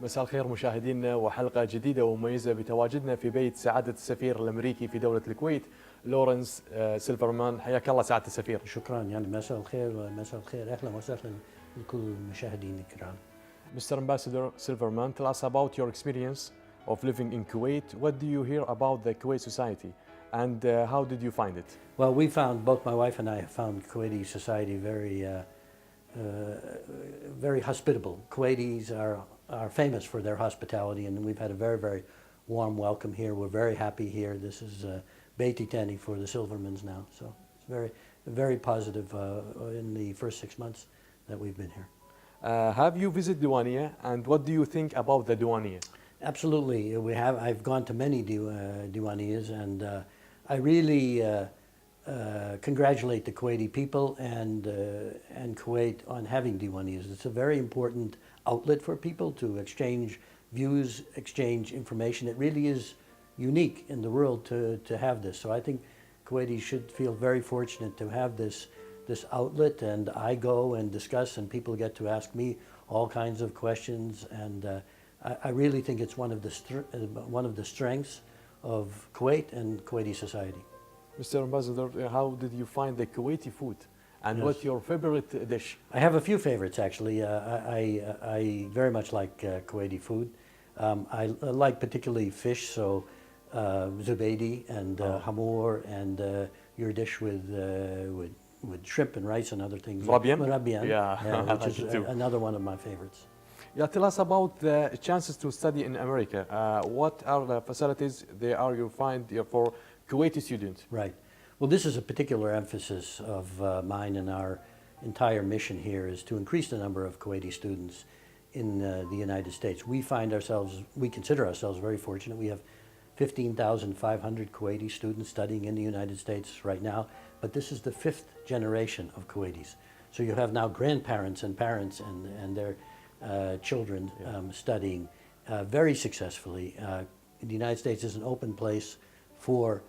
مساء الخير مشاهدينا، وحلقة جديدة ومميزة بتواجدنا في بيت سعادة السفير الأمريكي في دولة الكويت لورنس سيلفرمان. حياك الله سعادة السفير. شكرا، يعني مساء الخير ومساء الخير، أهلا وسهلا لكل المشاهدين الكرام. Mr. Ambassador Silverman, tell us about your experience of living in Kuwait. What do you hear about the Kuwait society and how did you find it? Well, we found, both my wife and I have found Kuwaiti society very hospitable. Kuwaitis are famous for their hospitality, and we've had a very warm welcome here. We're very happy here. This is Beiti Tani for the Silvermans now, so it's very positive in the first 6 months that we've been here. Have you visited Dewaniyah and what do you think about the Dewaniyah? Absolutely, I've gone to many Dewaniyahs, and I really congratulate the Kuwaiti people and Kuwait on having Dewaniyahs. It's a very important outlet for people to exchange views, exchange information. It really is unique in the world to have this. So I think Kuwaitis should feel very fortunate to have this outlet, and I go and discuss, and people get to ask me all kinds of questions, and I really think it's one of the strengths of Kuwait and Kuwaiti society. Mr. Ambassador, how did you find the Kuwaiti food? And what's your favorite dish? I have a few favorites, actually. I very much like Kuwaiti food. I like particularly fish, so zubaidi and hamour, and your dish with shrimp and rice and other things. Rabian? Rabian, yeah, which is another one of my favorites. Yeah, tell us about the chances to study in America. What are the facilities you find for Kuwaiti students? Right. Well, this is a particular emphasis of mine, and our entire mission here is to increase the number of Kuwaiti students in the United States. We consider ourselves very fortunate. We have 15,500 Kuwaiti students studying in the United States right now, but this is the 5th generation of Kuwaitis. So you have now grandparents and parents and their children studying very successfully. The United States is an open place for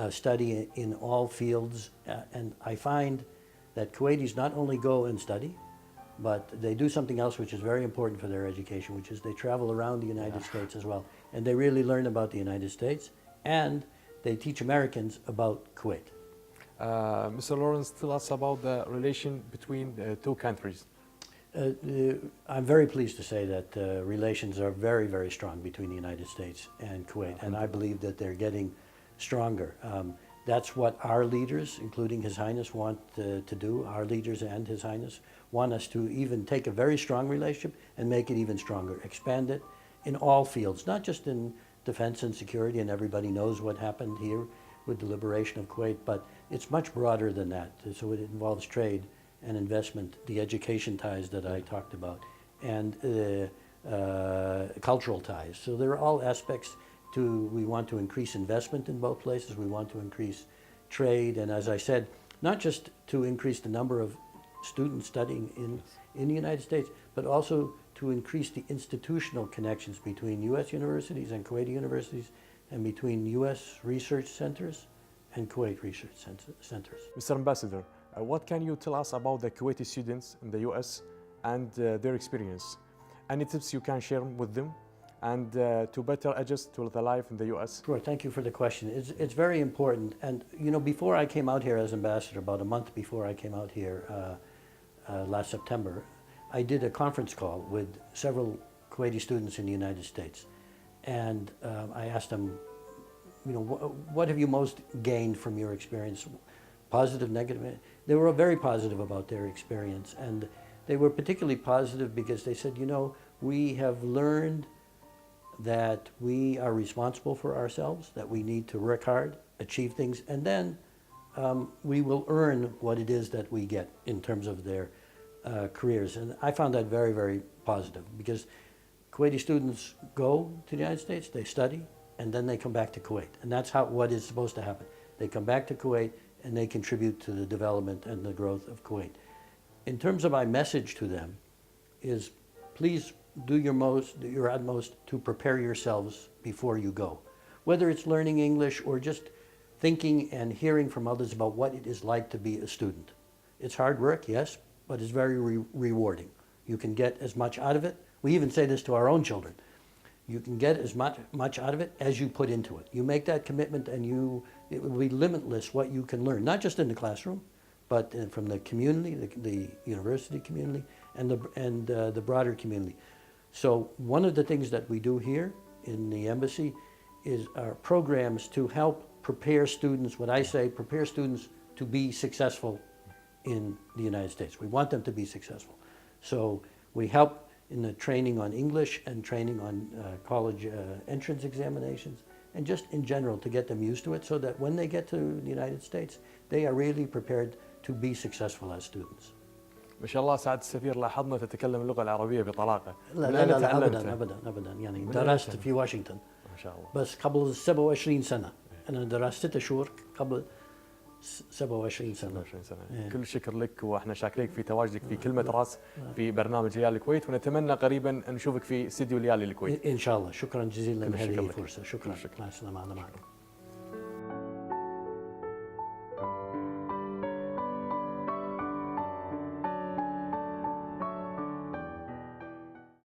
study in all fields, and I find that Kuwaitis not only go and study, but they do something else which is very important for their education, which is they travel around the United States as well, and they really learn about the United States, and they teach Americans about Kuwait. Mr. Lawrence, tell us about the relation between the two countries. I'm very pleased to say that relations are very strong between the United States and Kuwait, and I believe that they're getting stronger. That's what our leaders, including His Highness, want to do. Our leaders and His Highness want us to even take a very strong relationship and make it even stronger, expand it in all fields, not just in defense and security, and everybody knows what happened here with the liberation of Kuwait, but it's much broader than that. So it involves trade and investment, the education ties that I talked about, and cultural ties. So there are all aspects. We want to increase investment in both places. We want to increase trade, and as I said, not just to increase the number of students studying in the United States, but also to increase the institutional connections between U.S. universities and Kuwaiti universities, and between U.S. research centers and Kuwait research centers. Mr. Ambassador, what can you tell us about the Kuwaiti students in the U.S. and their experience? Any tips you can share with them and to better adjust to the life in the U.S.? Sure, thank you for the question. It's very important. And you know, before I came out here as ambassador, about a month before I came out here last September, I did a conference call with several Kuwaiti students in the United States. And I asked them, you know, what have you most gained from your experience? Positive, negative? They were very positive about their experience. And they were particularly positive because they said, you know, we have learned that we are responsible for ourselves, that we need to work hard, achieve things, and then we will earn what it is that we get in terms of their careers. And I found that very positive, because Kuwaiti students go to the United States, they study, and then they come back to Kuwait. And that's what is supposed to happen. They come back to Kuwait and they contribute to the development and the growth of Kuwait. In terms of my message to them is, please do your utmost to prepare yourselves before you go. Whether it's learning English or just thinking and hearing from others about what it is like to be a student. It's hard work, yes, but it's very rewarding. You can get as much out of it We even say this to our own children. You can get as much out of it as you put into it. You make that commitment and it will be limitless what you can learn, not just in the classroom, but from the community, the university community, and the broader community. So one of the things that we do here in the embassy is our programs to help prepare students, what I say, prepare students to be successful in the United States. We want them to be successful. So we help in the training on English and training on college entrance examinations, and just in general to get them used to it so that when they get to the United States, they are really prepared to be successful as students. ما شاء الله سعادة السفير لاحظنا تتكلم اللغة العربية بطلاقة. لا لا لا أبدا يعني درست في واشنطن. ما شاء الله. بس قبل 27 سنة. أنا درست 6 شهور قبل 27 سنة. 27 سنة. كل الشكر لك واحنا شاكرين في تواجدك في كلمة راس في برنامج ليالي الكويت، ونتمنى قريبا نشوفك في استديو ليالي الكويت. إن شاء الله. شكرا جزيلا لهذه الفرصة. شكرا. مع السلامة.